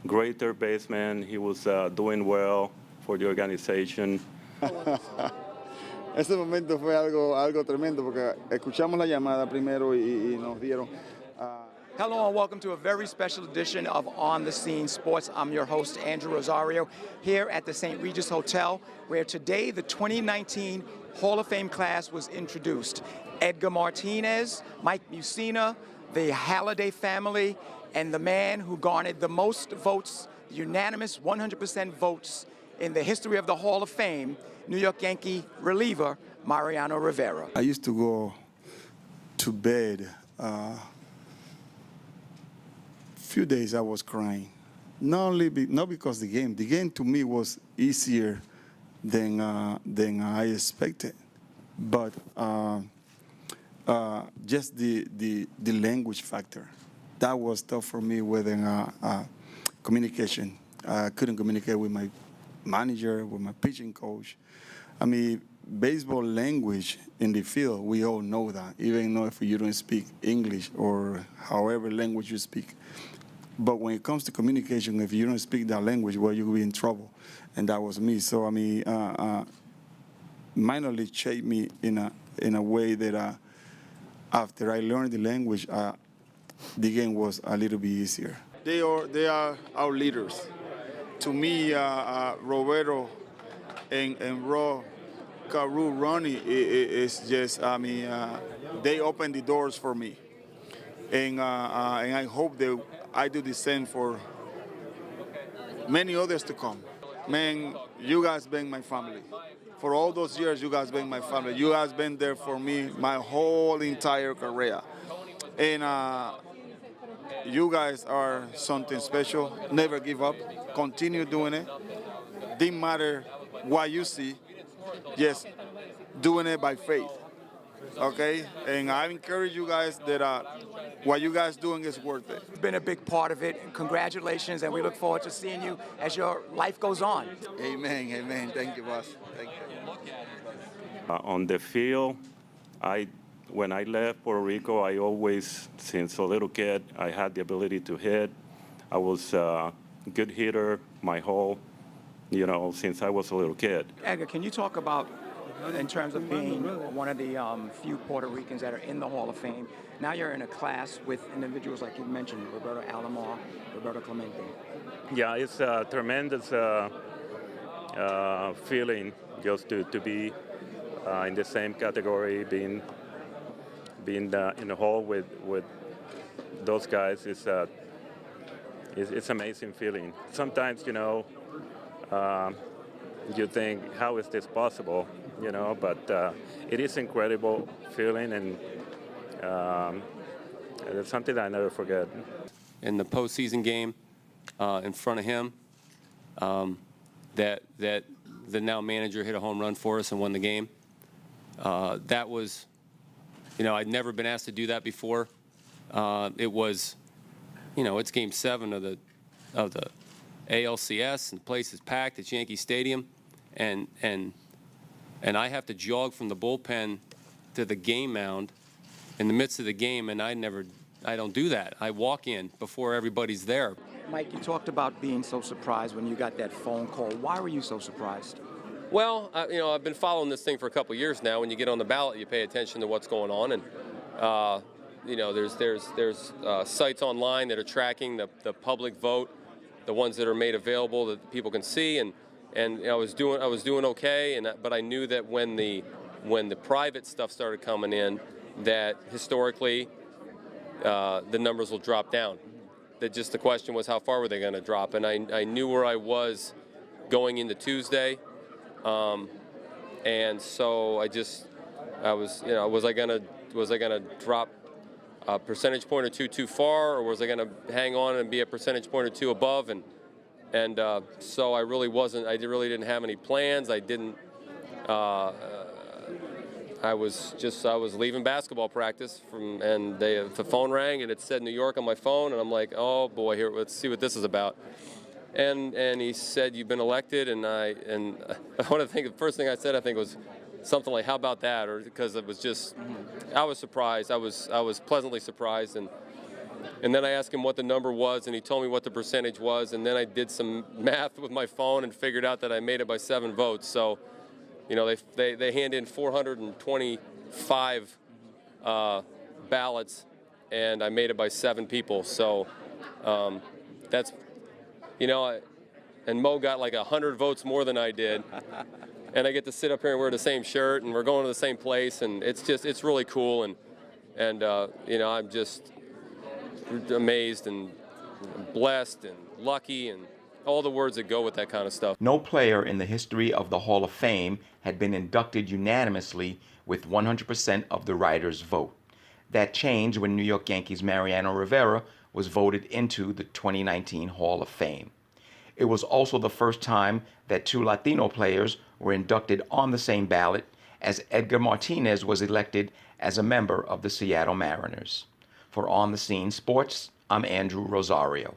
great third baseman. He was doing well for the organization. Ese momento fue algo tremendo porque escuchamos la llamada primero y nos dieron. Hello and welcome to a very special edition of On the Scene Sports. I'm your host, Andrew Rosario, here at the St. Regis Hotel, where today the 2019 Hall of Fame class was introduced. Edgar Martinez, Mike Mussina, the Halladay family, and the man who garnered the most votes, unanimous 100% votes in the history of the Hall of Fame, New York Yankee reliever Mariano Rivera. I used to go to bed. Few days I was crying, not because the game to me was easier than I expected, but just the language factor. That was tough for me with communication. I couldn't communicate with my manager, with my pitching coach. I mean, baseball language in the field, we all know that, even though if you don't speak English or however language you speak. But when it comes to communication, if you don't speak that language, well, you'll be in trouble. And that was me. So, I mean, minor league shaped me in a way that after I learned the language, the game was a little bit easier. They are our leaders. To me, Roberto and Ro, Carew, Ronnie is just, I mean, they opened the doors for me. And I hope that I do the same for many others to come. Man, you guys been my family. For all those years, you guys been my family. You guys been there for me my whole entire career. And you guys are something special. Never give up. Continue doing it. Didn't matter what you see. Just doing it by faith. Okay? And I encourage you guys that what you guys doing is worth it. It's been a big part of it. Congratulations, and we look forward to seeing you as your life goes on. Amen, amen. Thank you, boss. Thank you. On the field, when I left Puerto Rico, I always, since a little kid, I had the ability to hit. I was a good hitter my whole, since I was a little kid. Edgar, can you talk about, in terms of being one of the few Puerto Ricans that are in the Hall of Fame, now you're in a class with individuals like you mentioned, Roberto Alomar, Roberto Clemente. Yeah, it's a tremendous feeling just to be in the same category, being in the hall with those guys. It's amazing feeling. Sometimes, you think, how is this possible? But it is incredible feeling, and it's something that I never forget. In the postseason game, in front of him, that the now manager hit a home run for us and won the game. That was, I'd never been asked to do that before. It was, it's Game 7 of the ALCS, and the place is packed. It's Yankee Stadium, and I have to jog from the bullpen to the game mound in the midst of the game, and I don't do that. I walk in before everybody's there. Mike, you talked about being so surprised when you got that phone call. Why were you so surprised? Well, I've been following this thing for a couple of years now. When you get on the ballot, you pay attention to what's going on, and there's sites online that are tracking the public vote, the ones that are made available that people can see, and I was doing okay, but I knew that when the private stuff started coming in, that historically the numbers will drop down. That just the question was how far were they going to drop, and I knew where I was going into Tuesday, and so was I going to drop a percentage point or two too far, or was I going to hang on and be a percentage point or two above, and so I really wasn't. I really didn't have any plans. I didn't. I was leaving basketball practice and the phone rang and it said New York on my phone, and I'm like, oh boy, here, let's see what this is about. And he said, you've been elected, and I want to think the first thing I said, I think, was something like, how about that? Or because it was just, I was surprised. I was pleasantly surprised, and And then I asked him what the number was, and he told me what the percentage was. And then I did some math with my phone and figured out that I made it by 7 votes. So, you know, they hand in 425 ballots, and I made it by 7 people. So that's, you know, and Mo got like 100 votes more than I did. And I get to sit up here and wear the same shirt, and we're going to the same place, and it's really cool. And you know, I'm just amazed and blessed and lucky and all the words that go with that kind of stuff. No player in the history of the Hall of Fame had been inducted unanimously with 100% of the writers' vote. That changed when New York Yankees' Mariano Rivera was voted into the 2019 Hall of Fame. It was also the first time that 2 Latino players were inducted on the same ballot, as Edgar Martinez was elected as a member of the Seattle Mariners. For On the Scene Sports, I'm Andrew Rosario.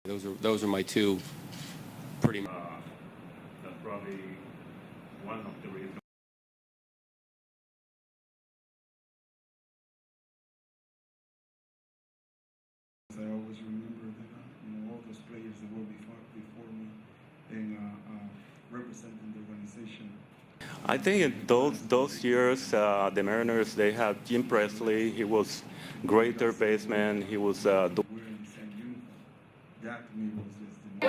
Those are my two pretty much. That's probably one of the reasons. I always remember that all those players that were before me and representing the organization. I think in those years, the Mariners, they had Jim Presley. He was great third baseman. He was Wearing the same uniform. That to me was just the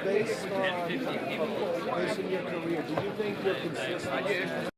Based on your career, do you think you're consistent?